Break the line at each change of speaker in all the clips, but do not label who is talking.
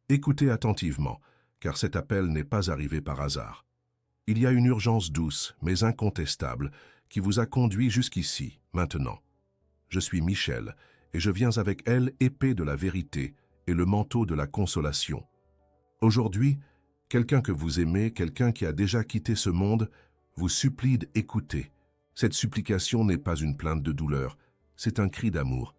Écoutez attentivement, car cet appel n'est pas arrivé par hasard. Il y a une urgence douce, mais incontestable, qui vous a conduit jusqu'ici, maintenant. Je suis Michel, et je viens avec elle épée de la vérité et le manteau de la consolation. Aujourd'hui, quelqu'un que vous aimez, quelqu'un qui a déjà quitté ce monde, vous supplie d'écouter. Cette supplication n'est pas une plainte de douleur, c'est un cri d'amour.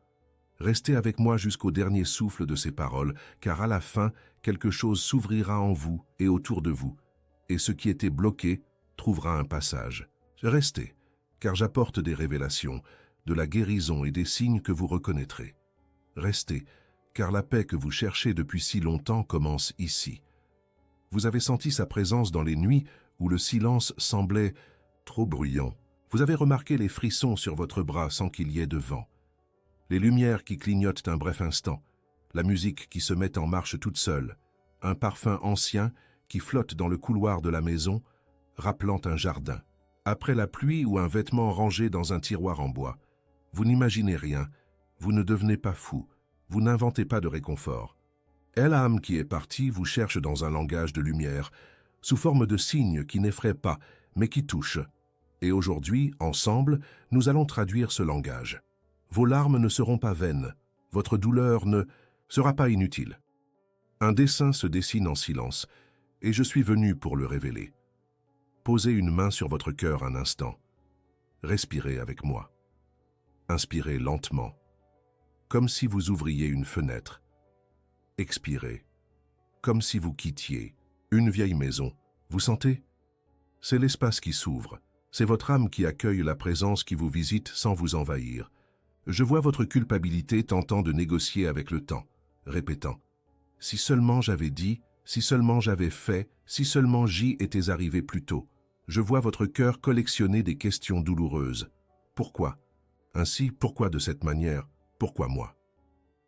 Restez avec moi jusqu'au dernier souffle de ces paroles, car à la fin, quelque chose s'ouvrira en vous et autour de vous, et ce qui était bloqué trouvera un passage. Restez, car j'apporte des révélations, de la guérison et des signes que vous reconnaîtrez. Restez, car la paix que vous cherchez depuis si longtemps commence ici. Vous avez senti sa présence dans les nuits où le silence semblait trop bruyant. Vous avez remarqué les frissons sur votre bras sans qu'il y ait de vent. Les lumières qui clignotent un bref instant, la musique qui se met en marche toute seule, un parfum ancien qui flotte dans le couloir de la maison, rappelant un jardin. Après la pluie ou un vêtement rangé dans un tiroir en bois, vous n'imaginez rien, vous ne devenez pas fou, vous n'inventez pas de réconfort. L'âme qui est partie vous cherche dans un langage de lumière, sous forme de signes qui n'effraient pas, mais qui touchent. Et aujourd'hui, ensemble, nous allons traduire ce langage. Vos larmes ne seront pas vaines, votre douleur ne sera pas inutile. Un dessin se dessine en silence, et je suis venu pour le révéler. Posez une main sur votre cœur un instant. Respirez avec moi. Inspirez lentement, comme si vous ouvriez une fenêtre. Expirez, comme si vous quittiez une vieille maison. Vous sentez? C'est l'espace qui s'ouvre. C'est votre âme qui accueille la présence qui vous visite sans vous envahir. Je vois votre culpabilité tentant de négocier avec le temps, répétant « Si seulement j'avais dit, si seulement j'avais fait, si seulement j'y étais arrivé plus tôt. » Je vois votre cœur collectionner des questions douloureuses. Pourquoi? Ainsi, pourquoi de cette manière? Pourquoi moi?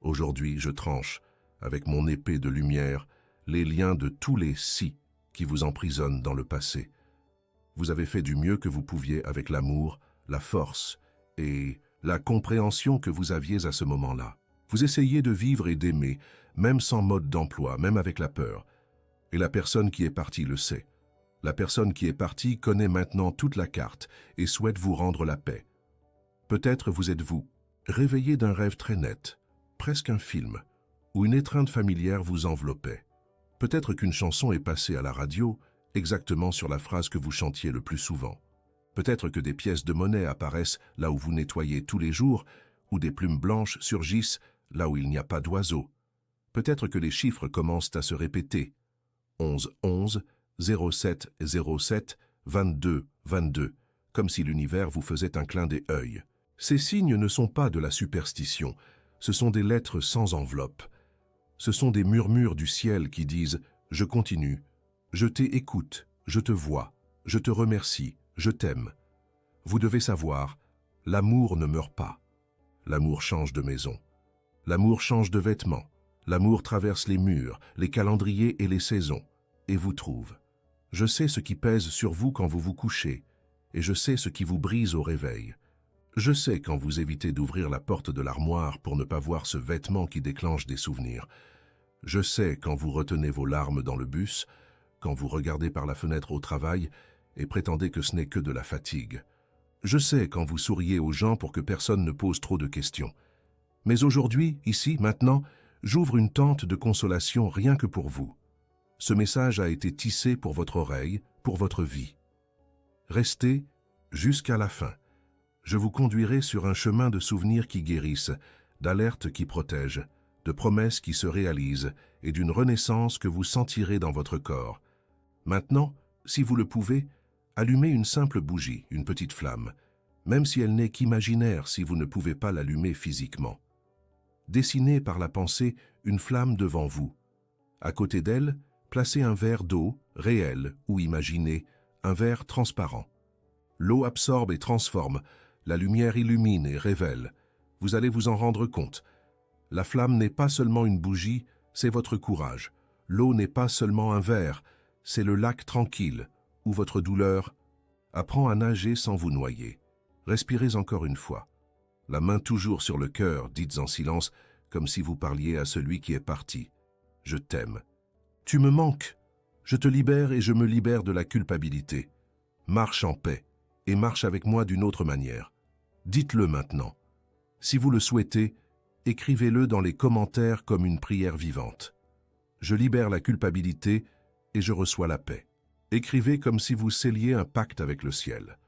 Aujourd'hui, je tranche, avec mon épée de lumière, les liens de tous les « si » qui vous emprisonnent dans le passé. Vous avez fait du mieux que vous pouviez avec l'amour, la force et la compréhension que vous aviez à ce moment-là. Vous essayez de vivre et d'aimer, même sans mode d'emploi, même avec la peur. Et la personne qui est partie le sait. La personne qui est partie connaît maintenant toute la carte et souhaite vous rendre la paix. Peut-être vous êtes-vous réveillé d'un rêve très net, presque un film, où une étreinte familière vous enveloppait. Peut-être qu'une chanson est passée à la radio, exactement sur la phrase que vous chantiez le plus souvent. Peut-être que des pièces de monnaie apparaissent là où vous nettoyez tous les jours, ou des plumes blanches surgissent là où il n'y a pas d'oiseaux. Peut-être que les chiffres commencent à se répéter. 11, 11, 07, 07, 22, 22, comme si l'univers vous faisait un clin d'œil. Ces signes ne sont pas de la superstition, ce sont des lettres sans enveloppe. Ce sont des murmures du ciel qui disent « Je continue, je t'écoute, je te vois, je te remercie, je t'aime ». Vous devez savoir, l'amour ne meurt pas. L'amour change de maison. L'amour change de vêtements. L'amour traverse les murs, les calendriers et les saisons, et vous trouve. Je sais ce qui pèse sur vous quand vous vous couchez, et je sais ce qui vous brise au réveil. Je sais quand vous évitez d'ouvrir la porte de l'armoire pour ne pas voir ce vêtement qui déclenche des souvenirs. Je sais quand vous retenez vos larmes dans le bus, quand vous regardez par la fenêtre au travail et prétendez que ce n'est que de la fatigue. Je sais quand vous souriez aux gens pour que personne ne pose trop de questions. Mais aujourd'hui, ici, maintenant, j'ouvre une tente de consolation rien que pour vous. Ce message a été tissé pour votre oreille, pour votre vie. Restez jusqu'à la fin. Je vous conduirai sur un chemin de souvenirs qui guérissent, d'alertes qui protègent, de promesses qui se réalisent et d'une renaissance que vous sentirez dans votre corps. Maintenant, si vous le pouvez, allumez une simple bougie, une petite flamme, même si elle n'est qu'imaginaire si vous ne pouvez pas l'allumer physiquement. Dessinez par la pensée une flamme devant vous. À côté d'elle, placez un verre d'eau, réel ou imaginé, un verre transparent. L'eau absorbe et transforme, la lumière illumine et révèle. Vous allez vous en rendre compte. La flamme n'est pas seulement une bougie, c'est votre courage. L'eau n'est pas seulement un verre, c'est le lac tranquille, où votre douleur apprend à nager sans vous noyer. Respirez encore une fois. La main toujours sur le cœur, dites en silence, comme si vous parliez à celui qui est parti. Je t'aime. Tu me manques. Je te libère et je me libère de la culpabilité. Marche en paix et marche avec moi d'une autre manière. Dites-le maintenant. Si vous le souhaitez, écrivez-le dans les commentaires comme une prière vivante. Je libère la culpabilité et je reçois la paix. Écrivez comme si vous scelliez un pacte avec le ciel.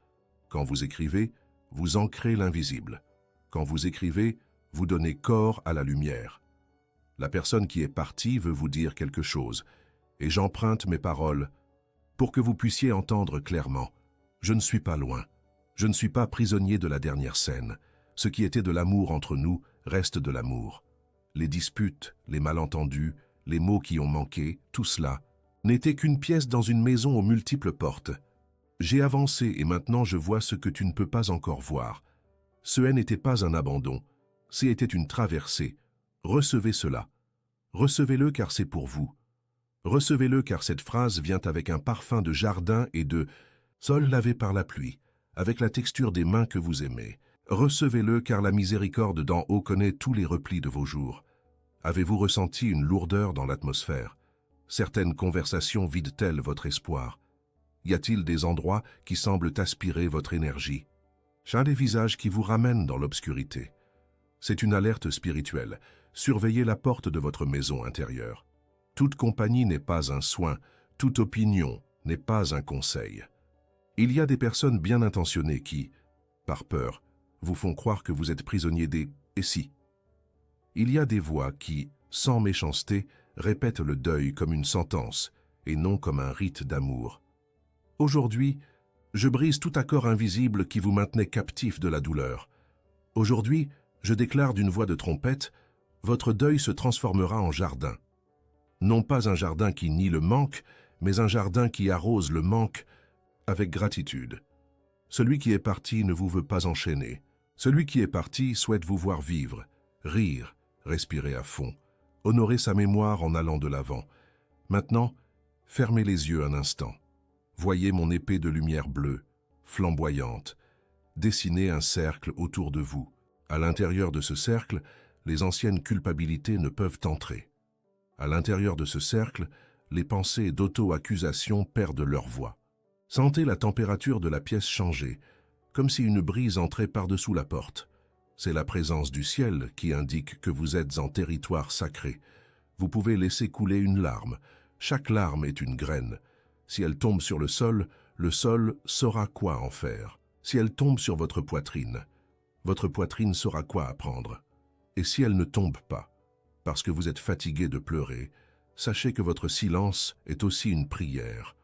Quand vous écrivez, vous ancrez l'invisible. Quand vous écrivez, vous donnez corps à la lumière. La personne qui est partie veut vous dire quelque chose, et j'emprunte mes paroles pour que vous puissiez entendre clairement. Je ne suis pas loin. Je ne suis pas prisonnier de la dernière scène. Ce qui était de l'amour entre nous reste de l'amour. Les disputes, les malentendus, les mots qui ont manqué, tout cela, n'était qu'une pièce dans une maison aux multiples portes. J'ai avancé et maintenant je vois ce que tu ne peux pas encore voir. Ce n'était pas un abandon, c'était une traversée. Recevez cela. Recevez-le car c'est pour vous. Recevez-le car cette phrase vient avec un parfum de jardin et de sol lavé par la pluie, avec la texture des mains que vous aimez. Recevez-le car la miséricorde d'en haut connaît tous les replis de vos jours. Avez-vous ressenti une lourdeur dans l'atmosphère? Certaines conversations vident-elles votre espoir? Y a-t-il des endroits qui semblent aspirer votre énergie? J'ai des visages qui vous ramènent dans l'obscurité. C'est une alerte spirituelle. Surveillez la porte de votre maison intérieure. Toute compagnie n'est pas un soin, toute opinion n'est pas un conseil. Il y a des personnes bien intentionnées qui, par peur, vous font croire que vous êtes prisonnier des « et si ». Il y a des voix qui, sans méchanceté, répètent le deuil comme une sentence et non comme un rite d'amour. Aujourd'hui, je brise tout accord invisible qui vous maintenait captif de la douleur. Aujourd'hui, je déclare d'une voix de trompette, votre deuil se transformera en jardin. Non pas un jardin qui nie le manque, mais un jardin qui arrose le manque avec gratitude. Celui qui est parti ne vous veut pas enchaîner. Celui qui est parti souhaite vous voir vivre, rire, respirer à fond, honorer sa mémoire en allant de l'avant. Maintenant, fermez les yeux un instant. Voyez mon épée de lumière bleue, flamboyante. Dessinez un cercle autour de vous. À l'intérieur de ce cercle, les anciennes culpabilités ne peuvent entrer. À l'intérieur de ce cercle, les pensées d'auto-accusation perdent leur voix. Sentez la température de la pièce changer, comme si une brise entrait par-dessous la porte. C'est la présence du ciel qui indique que vous êtes en territoire sacré. Vous pouvez laisser couler une larme. Chaque larme est une graine. Si elle tombe sur le sol saura quoi en faire. Si elle tombe sur votre poitrine saura quoi apprendre. Et si elle ne tombe pas, parce que vous êtes fatigué de pleurer, sachez que votre silence est aussi une prière.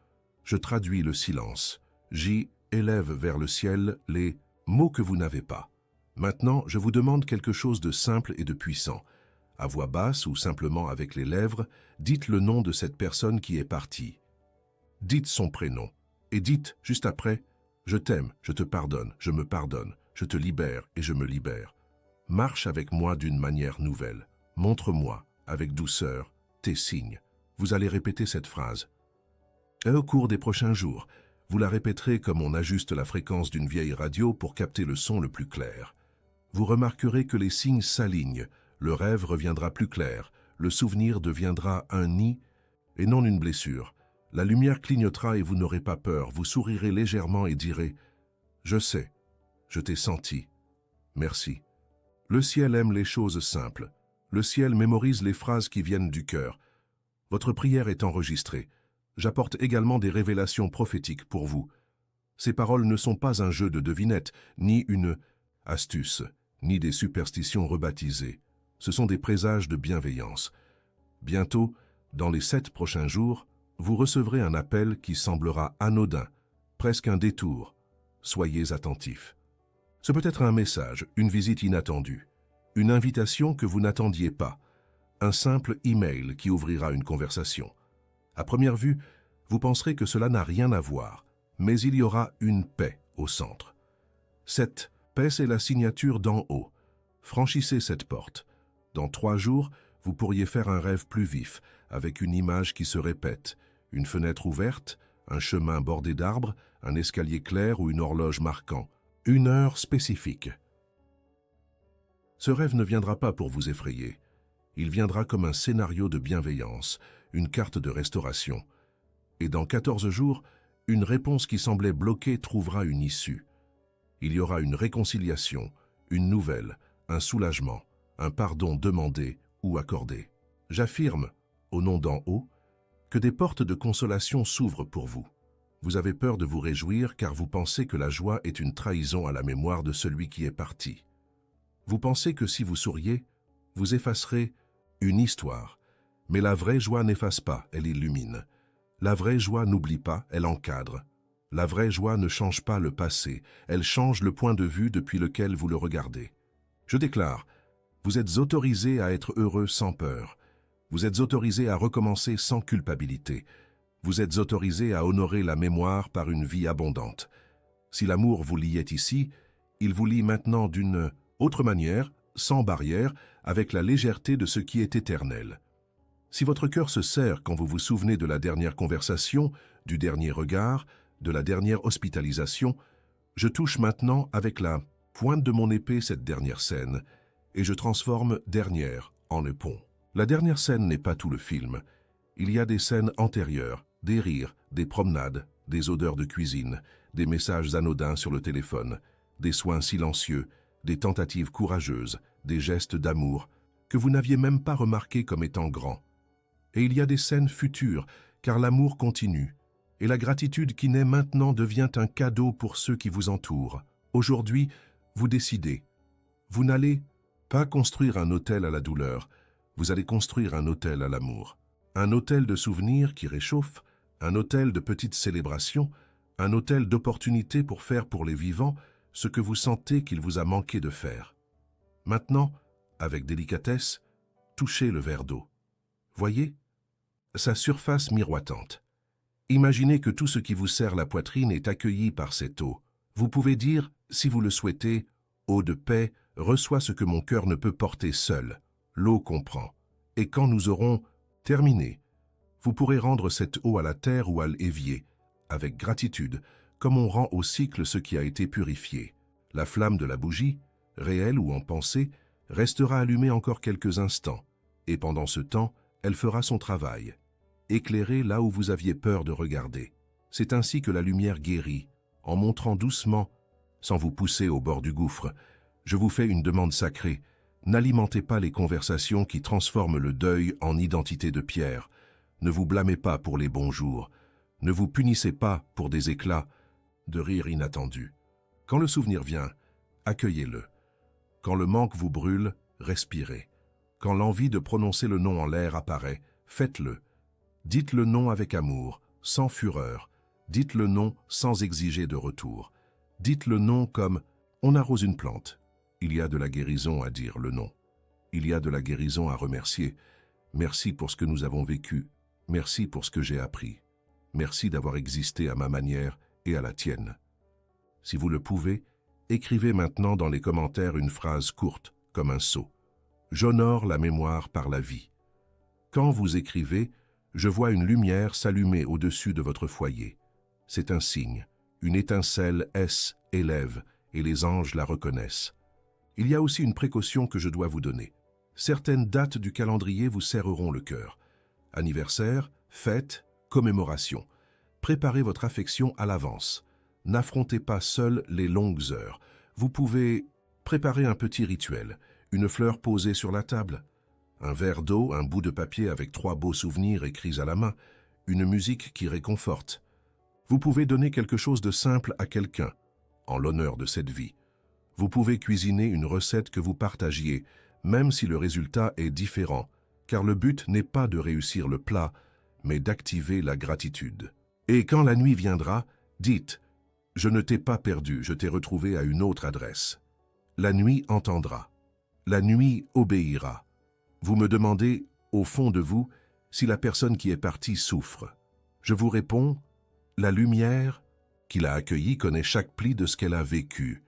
Je traduis le silence. J'y élève vers le ciel les mots que vous n'avez pas. Maintenant, je vous demande quelque chose de simple et de puissant. À voix basse ou simplement avec les lèvres, dites le nom de cette personne qui est partie. Dites son prénom. Et dites, juste après, « Je t'aime, je te pardonne, je me pardonne, je te libère et je me libère. » Marche avec moi d'une manière nouvelle. Montre-moi, avec douceur, tes signes. Vous allez répéter cette phrase. Et au cours des prochains jours, vous la répéterez comme on ajuste la fréquence d'une vieille radio pour capter le son le plus clair. Vous remarquerez que les signes s'alignent, le rêve reviendra plus clair, le souvenir deviendra un nid et non une blessure. La lumière clignotera et vous n'aurez pas peur, vous sourirez légèrement et direz « Je sais, je t'ai senti, merci ». Le ciel aime les choses simples. Le ciel mémorise les phrases qui viennent du cœur. Votre prière est enregistrée. J'apporte également des révélations prophétiques pour vous. Ces paroles ne sont pas un jeu de devinettes, ni une astuce, ni des superstitions rebaptisées. Ce sont des présages de bienveillance. Bientôt, dans les 7 prochains jours, vous recevrez un appel qui semblera anodin, presque un détour. Soyez attentifs. Ce peut être un message, une visite inattendue, une invitation que vous n'attendiez pas, un simple email qui ouvrira une conversation. À première vue, vous penserez que cela n'a rien à voir, mais il y aura une paix au centre. Cette paix, c'est la signature d'en haut. Franchissez cette porte. Dans 3 jours, vous pourriez faire un rêve plus vif, avec une image qui se répète, une fenêtre ouverte, un chemin bordé d'arbres, un escalier clair ou une horloge marquant. Une heure spécifique. Ce rêve ne viendra pas pour vous effrayer. Il viendra comme un scénario de bienveillance, une carte de restauration. Et dans 14 jours, une réponse qui semblait bloquée trouvera une issue. Il y aura une réconciliation, une nouvelle, un soulagement, un pardon demandé ou accordé. J'affirme, au nom d'en haut, que des portes de consolation s'ouvrent pour vous. Vous avez peur de vous réjouir car vous pensez que la joie est une trahison à la mémoire de celui qui est parti. Vous pensez que si vous souriez, vous effacerez une histoire. Mais la vraie joie n'efface pas, elle illumine. La vraie joie n'oublie pas, elle encadre. La vraie joie ne change pas le passé, elle change le point de vue depuis lequel vous le regardez. Je déclare, vous êtes autorisé à être heureux sans peur. Vous êtes autorisé à recommencer sans culpabilité. Vous êtes autorisé à honorer la mémoire par une vie abondante. Si l'amour vous liait ici, il vous lie maintenant d'une autre manière, sans barrière, avec la légèreté de ce qui est éternel. Si votre cœur se serre quand vous vous souvenez de la dernière conversation, du dernier regard, de la dernière hospitalisation, je touche maintenant avec la pointe de mon épée cette dernière scène, et je transforme dernière en le pont. La dernière scène n'est pas tout le film. Il y a des scènes antérieures, des rires, des promenades, des odeurs de cuisine, des messages anodins sur le téléphone, des soins silencieux, des tentatives courageuses, des gestes d'amour que vous n'aviez même pas remarqués comme étant grands. Et il y a des scènes futures, car l'amour continue, et la gratitude qui naît maintenant devient un cadeau pour ceux qui vous entourent. Aujourd'hui, vous décidez. Vous n'allez pas construire un hôtel à la douleur, vous allez construire un hôtel à l'amour. Un hôtel de souvenirs qui réchauffe, un hôtel de petites célébrations, un hôtel d'opportunités pour faire pour les vivants ce que vous sentez qu'il vous a manqué de faire. Maintenant, avec délicatesse, touchez le verre d'eau. Voyez sa surface miroitante. Imaginez que tout ce qui vous serre la poitrine est accueilli par cette eau. Vous pouvez dire, si vous le souhaitez, « Eau de paix, reçois ce que mon cœur ne peut porter seul. » L'eau comprend. Et quand nous aurons terminé, vous pourrez rendre cette eau à la terre ou à l'évier, avec gratitude, comme on rend au cycle ce qui a été purifié. La flamme de la bougie, réelle ou en pensée, restera allumée encore quelques instants, et pendant ce temps, elle fera son travail. Éclairer là où vous aviez peur de regarder. C'est ainsi que la lumière guérit, en montrant doucement, sans vous pousser au bord du gouffre. Je vous fais une demande sacrée. N'alimentez pas les conversations qui transforment le deuil en identité de pierre. Ne vous blâmez pas pour les bons jours. Ne vous punissez pas pour des éclats de rire inattendus. Quand le souvenir vient, accueillez-le. Quand le manque vous brûle, respirez. Quand l'envie de prononcer le nom en l'air apparaît, faites-le. Dites le nom avec amour, sans fureur. Dites le nom sans exiger de retour. Dites le nom comme on arrose une plante. Il y a de la guérison à dire le nom. Il y a de la guérison à remercier. Merci pour ce que nous avons vécu. Merci pour ce que j'ai appris. Merci d'avoir existé à ma manière et à la tienne. Si vous le pouvez, écrivez maintenant dans les commentaires une phrase courte, comme un sceau. J'honore la mémoire par la vie. Quand vous écrivez, je vois une lumière s'allumer au-dessus de votre foyer. C'est un signe. Une étincelle élève et les anges la reconnaissent. Il y a aussi une précaution que je dois vous donner. Certaines dates du calendrier vous serreront le cœur. Anniversaire, fête, commémoration. Préparez votre affection à l'avance. N'affrontez pas seul les longues heures. Vous pouvez préparer un petit rituel, une fleur posée sur la table, un verre d'eau, un bout de papier avec 3 beaux souvenirs écrits à la main, une musique qui réconforte. Vous pouvez donner quelque chose de simple à quelqu'un, en l'honneur de cette vie. Vous pouvez cuisiner une recette que vous partagiez, même si le résultat est différent, car le but n'est pas de réussir le plat, mais d'activer la gratitude. Et quand la nuit viendra, dites « Je ne t'ai pas perdu, je t'ai retrouvé à une autre adresse. » La nuit entendra. La nuit obéira. Vous me demandez, au fond de vous, si la personne qui est partie souffre. Je vous réponds « La lumière qui l'a accueillie connaît chaque pli de ce qu'elle a vécu. »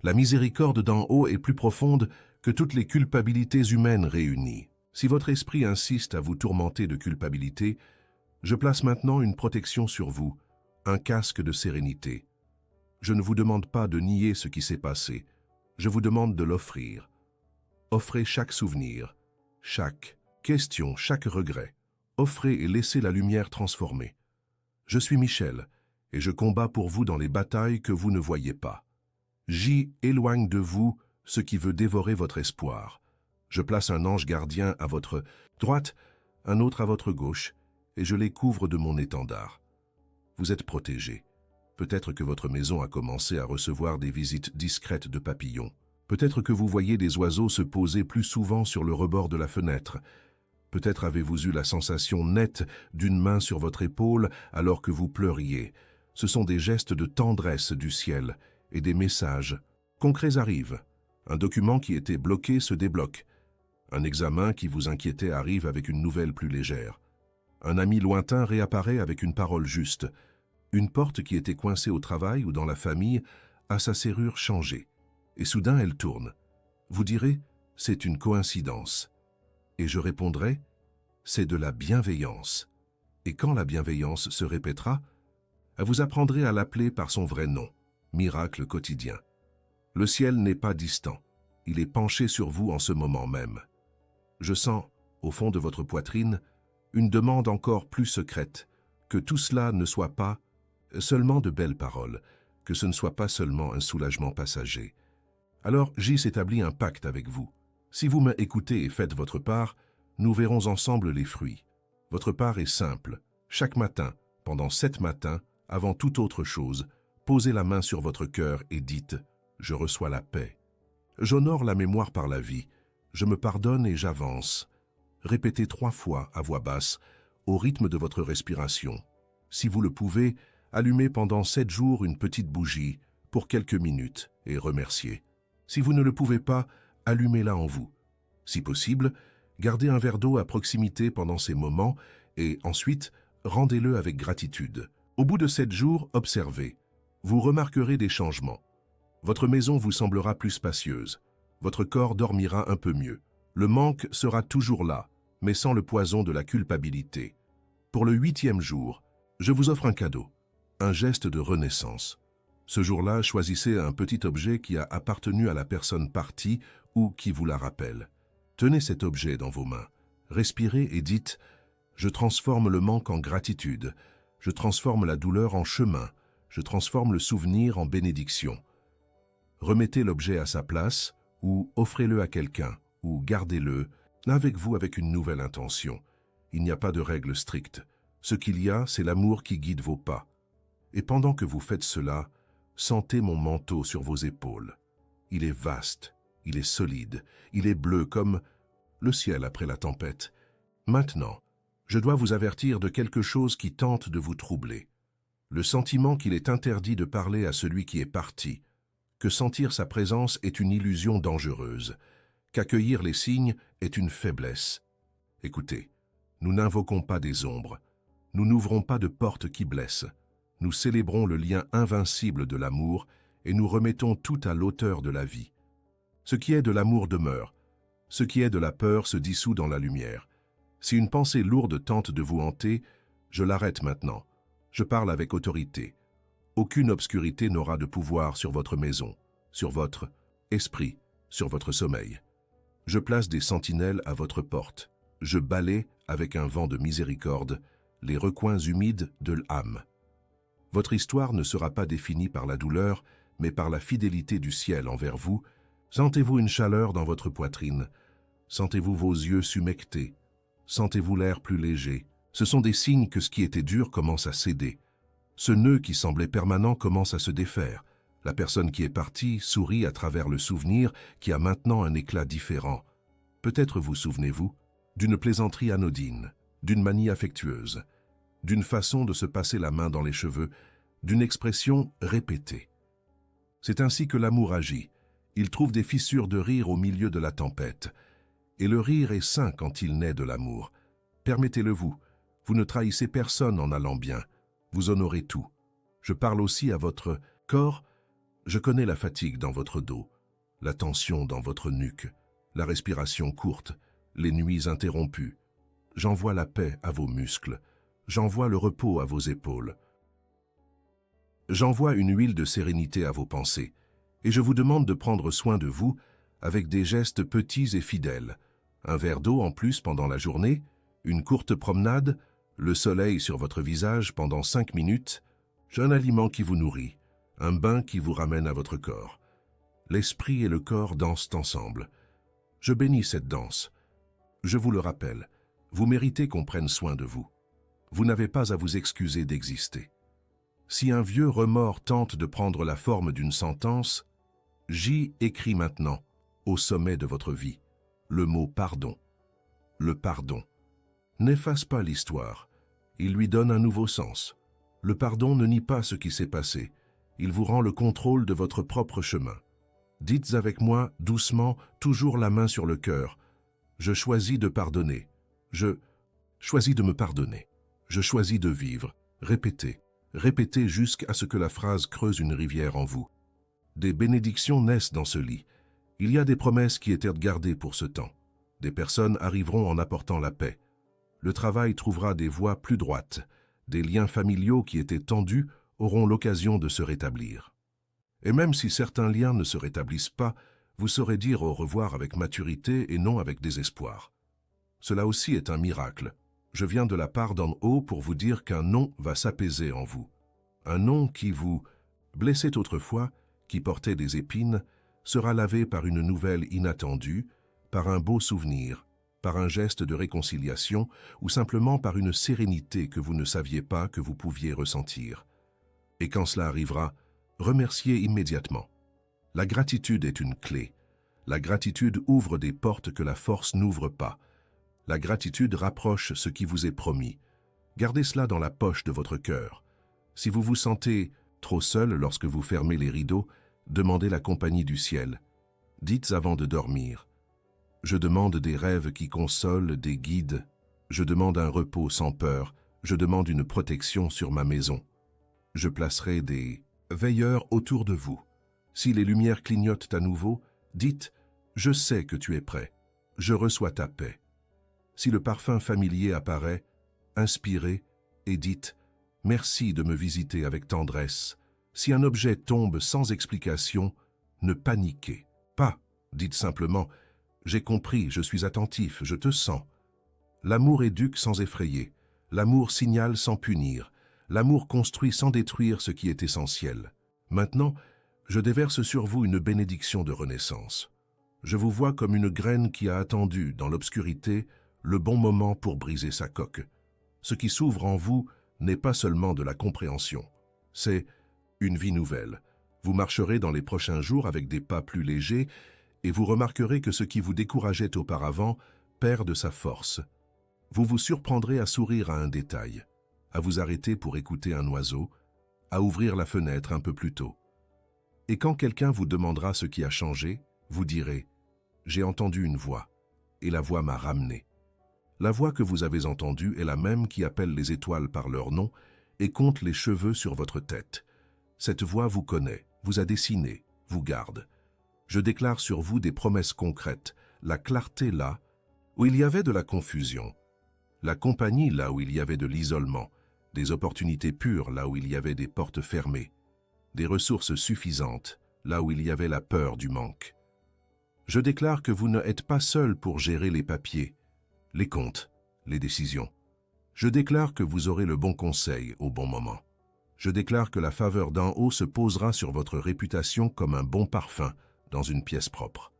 La miséricorde d'en haut est plus profonde que toutes les culpabilités humaines réunies. Si votre esprit insiste à vous tourmenter de culpabilité, je place maintenant une protection sur vous, un casque de sérénité. Je ne vous demande pas de nier ce qui s'est passé, je vous demande de l'offrir. Offrez chaque souvenir, chaque question, chaque regret. offrez et laissez la lumière transformer. Je suis Michel, et je combats pour vous dans les batailles que vous ne voyez pas. J éloigne de vous ce qui veut dévorer votre espoir. Je place un ange gardien à votre droite, un autre à votre gauche, et je les couvre de mon étendard. Vous êtes protégés. Peut-être que votre maison a commencé à recevoir des visites discrètes de papillons. Peut-être que vous voyez des oiseaux se poser plus souvent sur le rebord de la fenêtre. Peut-être avez-vous eu la sensation nette d'une main sur votre épaule alors que vous pleuriez. Ce sont des gestes de tendresse du ciel et des messages concrets arrivent. Un document qui était bloqué se débloque. Un examen qui vous inquiétait arrive avec une nouvelle plus légère. Un ami lointain réapparaît avec une parole juste. Une porte qui était coincée au travail ou dans la famille a sa serrure changée. Et soudain, elle tourne. Vous direz, c'est une coïncidence. Et je répondrai, c'est de la bienveillance. Et quand la bienveillance se répétera, vous apprendrez à l'appeler par son vrai nom, miracle quotidien. Le ciel n'est pas distant, il est penché sur vous en ce moment même. Je sens, au fond de votre poitrine, une demande encore plus secrète, que tout cela ne soit pas seulement de belles paroles, que ce ne soit pas seulement un soulagement passager. Alors j'y s'établit un pacte avec vous. Si vous m'écoutez et faites votre part, nous verrons ensemble les fruits. Votre part est simple. Chaque matin, pendant 7 matins, avant toute autre chose, posez la main sur votre cœur et dites « Je reçois la paix ». J'honore la mémoire par la vie. Je me pardonne et j'avance. Répétez 3 fois à voix basse, au rythme de votre respiration. Si vous le pouvez, allumez pendant 7 jours une petite bougie, pour quelques minutes, et remerciez. Si vous ne le pouvez pas, allumez-la en vous. Si possible, gardez un verre d'eau à proximité pendant ces moments et ensuite, rendez-le avec gratitude. Au bout de 7 jours, observez. Vous remarquerez des changements. Votre maison vous semblera plus spacieuse. Votre corps dormira un peu mieux. Le manque sera toujours là, mais sans le poison de la culpabilité. Pour le 8e jour, je vous offre un cadeau, un geste de renaissance. Ce jour-là, choisissez un petit objet qui a appartenu à la personne partie ou qui vous la rappelle. Tenez cet objet dans vos mains, respirez et dites « Je transforme le manque en gratitude, je transforme la douleur en chemin, je transforme le souvenir en bénédiction. » Remettez l'objet à sa place ou offrez-le à quelqu'un ou gardez-le avec vous avec une nouvelle intention. Il n'y a pas de règle stricte. Ce qu'il y a, c'est l'amour qui guide vos pas. Et pendant que vous faites cela, sentez mon manteau sur vos épaules. Il est vaste, il est solide, il est bleu comme le ciel après la tempête. Maintenant, je dois vous avertir de quelque chose qui tente de vous troubler. Le sentiment qu'il est interdit de parler à celui qui est parti, que sentir sa présence est une illusion dangereuse, qu'accueillir les signes est une faiblesse. Écoutez, nous n'invoquons pas des ombres, nous n'ouvrons pas de portes qui blessent, nous célébrons le lien invincible de l'amour et nous remettons tout à l'auteur de la vie. Ce qui est de l'amour demeure, ce qui est de la peur se dissout dans la lumière. Si une pensée lourde tente de vous hanter, je l'arrête maintenant. Je parle avec autorité. Aucune obscurité n'aura de pouvoir sur votre maison, sur votre esprit, sur votre sommeil. Je place des sentinelles à votre porte. Je balaie, avec un vent de miséricorde, les recoins humides de l'âme. Votre histoire ne sera pas définie par la douleur, mais par la fidélité du ciel envers vous. Sentez-vous une chaleur dans votre poitrine. Sentez-vous vos yeux s'humecter. Sentez-vous l'air plus léger. Ce sont des signes que ce qui était dur commence à céder. Ce nœud qui semblait permanent commence à se défaire. La personne qui est partie sourit à travers le souvenir qui a maintenant un éclat différent. Peut-être vous souvenez-vous d'une plaisanterie anodine, d'une manie affectueuse, d'une façon de se passer la main dans les cheveux, d'une expression répétée. C'est ainsi que l'amour agit. Il trouve des fissures de rire au milieu de la tempête. Et le rire est sain quand il naît de l'amour. Permettez-le-vous. Vous ne trahissez personne en allant bien. Vous honorez tout. Je parle aussi à votre corps. Je connais la fatigue dans votre dos, la tension dans votre nuque, la respiration courte, les nuits interrompues. J'envoie la paix à vos muscles. J'envoie le repos à vos épaules. J'envoie une huile de sérénité à vos pensées. Et je vous demande de prendre soin de vous avec des gestes petits et fidèles. Un verre d'eau en plus pendant la journée, Une courte promenade, le soleil sur votre visage pendant 5 minutes, un aliment qui vous nourrit, un bain qui vous ramène à votre corps. L'esprit et le corps dansent ensemble. Je bénis cette danse. Je vous le rappelle, vous méritez qu'on prenne soin de vous. Vous n'avez pas à vous excuser d'exister. Si un vieux remords tente de prendre la forme d'une sentence, j'y écris maintenant, au sommet de votre vie, le mot pardon. Le pardon n'efface pas l'histoire, il lui donne un nouveau sens. Le pardon ne nie pas ce qui s'est passé, il vous rend le contrôle de votre propre chemin. Dites avec moi, doucement, toujours la main sur le cœur, je choisis de pardonner, je choisis de me pardonner, je choisis de vivre. Répétez, répétez jusqu'à ce que la phrase creuse une rivière en vous. Des bénédictions naissent dans ce lit. Il y a des promesses qui étaient gardées pour ce temps. Des personnes arriveront en apportant la paix. Le travail trouvera des voies plus droites. Des liens familiaux qui étaient tendus auront l'occasion de se rétablir. Et même si certains liens ne se rétablissent pas, vous saurez dire au revoir avec maturité et non avec désespoir. Cela aussi est un miracle. Je viens de la part d'en haut pour vous dire qu'un non va s'apaiser en vous. Un non qui vous blessait autrefois, qui portait des épines, sera lavé par une nouvelle inattendue, par un beau souvenir, par un geste de réconciliation ou simplement par une sérénité que vous ne saviez pas que vous pouviez ressentir. Et quand cela arrivera, remerciez immédiatement. La gratitude est une clé. La gratitude ouvre des portes que la force n'ouvre pas. La gratitude rapproche ce qui vous est promis. Gardez cela dans la poche de votre cœur. Si vous vous sentez trop seul lorsque vous fermez les rideaux, demandez la compagnie du ciel. Dites avant de dormir. Je demande des rêves qui consolent, des guides. Je demande un repos sans peur. Je demande une protection sur ma maison. Je placerai des veilleurs autour de vous. Si les lumières clignotent à nouveau, dites « Je sais que tu es prêt. Je reçois ta paix. » Si le parfum familier apparaît, inspirez et dites « Merci de me visiter avec tendresse. » Si un objet tombe sans explication, ne paniquez pas. Dites simplement « J'ai compris, je suis attentif, je te sens. » L'amour éduque sans effrayer. L'amour signale sans punir. L'amour construit sans détruire ce qui est essentiel. Maintenant, je déverse sur vous une bénédiction de renaissance. Je vous vois comme une graine qui a attendu, dans l'obscurité, le bon moment pour briser sa coque. Ce qui s'ouvre en vous n'est pas seulement de la compréhension, c'est une vie nouvelle. Vous marcherez dans les prochains jours avec des pas plus légers et vous remarquerez que ce qui vous décourageait auparavant perd de sa force. Vous vous surprendrez à sourire à un détail, à vous arrêter pour écouter un oiseau, à ouvrir la fenêtre un peu plus tôt. Et quand quelqu'un vous demandera ce qui a changé, vous direz « J'ai entendu une voix, et la voix m'a ramené. » La voix que vous avez entendue est la même qui appelle les étoiles par leur nom et compte les cheveux sur votre tête. Cette voix vous connaît, vous a dessiné, vous garde. Je déclare sur vous des promesses concrètes, la clarté là où il y avait de la confusion, la compagnie là où il y avait de l'isolement, des opportunités pures là où il y avait des portes fermées, des ressources suffisantes là où il y avait la peur du manque. Je déclare que vous n'êtes pas seul pour gérer les papiers, les comptes, les décisions. Je déclare que vous aurez le bon conseil au bon moment. Je déclare que la faveur d'en haut se posera sur votre réputation comme un bon parfum dans une pièce propre.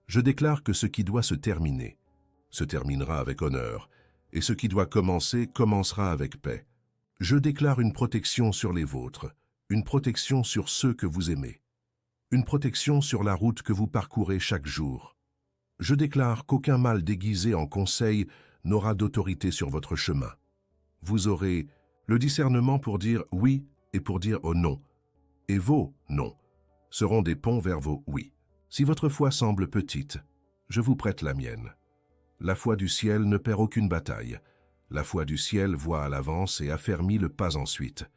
Je déclare que ce qui doit se terminera avec honneur, et ce qui doit commencer commencera avec paix. Je déclare une protection sur les vôtres, une protection sur ceux que vous aimez, une protection sur la route que vous parcourez chaque jour. Je déclare qu'aucun mal déguisé en conseil n'aura d'autorité sur votre chemin. Vous aurez le discernement pour dire oui et pour dire oh non, et vos non seront des ponts vers vos oui. Si votre foi semble petite, je vous prête la mienne. La foi du ciel ne perd aucune bataille. La foi du ciel voit à l'avance et affermit le pas ensuite.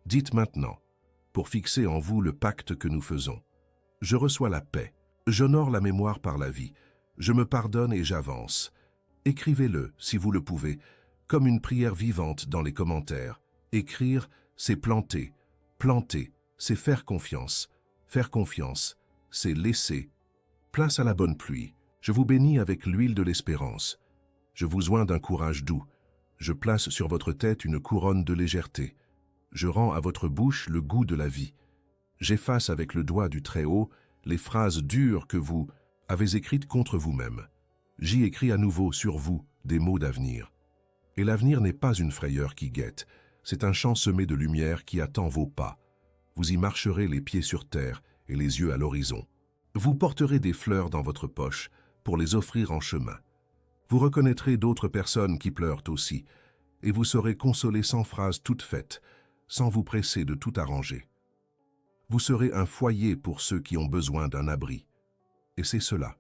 Dites maintenant, pour fixer en vous le pacte que nous faisons. Je reçois la paix, j'honore la mémoire par la vie, je me pardonne et j'avance. Écrivez-le, si vous le pouvez, comme une prière vivante dans les commentaires. Écrire, c'est planter. Planter, c'est faire confiance. Faire confiance, c'est laisser. Place à la bonne pluie. Je vous bénis avec l'huile de l'espérance. Je vous oins d'un courage doux. Je place sur votre tête une couronne de légèreté. Je rends à votre bouche le goût de la vie. J'efface avec le doigt du Très-Haut les phrases dures que vous avez écrites contre vous-même. J'y écris à nouveau sur vous des mots d'avenir. Et l'avenir n'est pas une frayeur qui guette, c'est un champ semé de lumière qui attend vos pas. Vous y marcherez les pieds sur terre et les yeux à l'horizon. Vous porterez des fleurs dans votre poche pour les offrir en chemin. Vous reconnaîtrez d'autres personnes qui pleurent aussi, et vous serez consolés sans phrases toutes faites, sans vous presser de tout arranger. Vous serez un foyer pour ceux qui ont besoin d'un abri. Et c'est cela.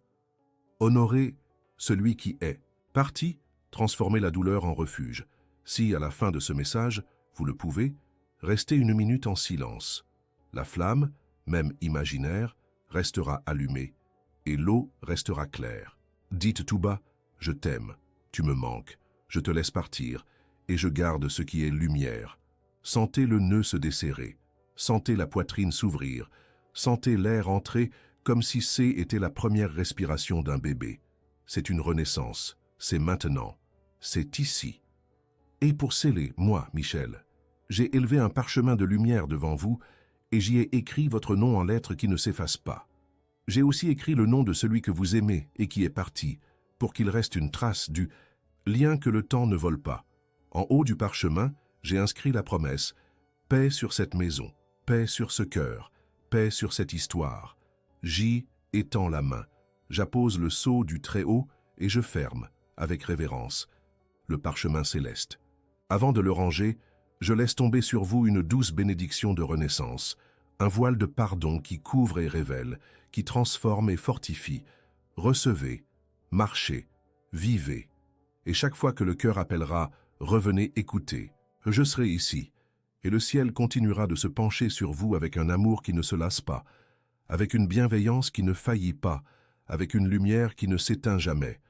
Honorez celui qui est. Parti, transformez la douleur en refuge. Si, à la fin de ce message, vous le pouvez, restez une minute en silence. La flamme, même imaginaire, restera allumée, et l'eau restera claire. Dites tout bas, je t'aime, tu me manques, je te laisse partir, et je garde ce qui est lumière. Sentez le nœud se desserrer, sentez la poitrine s'ouvrir, sentez l'air entrer comme si était la première respiration d'un bébé. C'est une renaissance, c'est maintenant, c'est ici. Et pour sceller, moi, Michel, j'ai élevé un parchemin de lumière devant vous et j'y ai écrit votre nom en lettres qui ne s'effacent pas. J'ai aussi écrit le nom de celui que vous aimez et qui est parti, pour qu'il reste une trace du lien que le temps ne vole pas. En haut du parchemin, j'ai inscrit la promesse « Paix sur cette maison, paix sur ce cœur, paix sur cette histoire. » J'y étends la main, j'appose le sceau du Très-Haut et je ferme, avec révérence, le parchemin céleste. Avant de le ranger, je laisse tomber sur vous une douce bénédiction de renaissance, un voile de pardon qui couvre et révèle, qui transforme et fortifie. Recevez, marchez, vivez. Et chaque fois que le cœur appellera, revenez écouter. Je serai ici, et le ciel continuera de se pencher sur vous avec un amour qui ne se lasse pas, avec une bienveillance qui ne faillit pas, avec une lumière qui ne s'éteint jamais.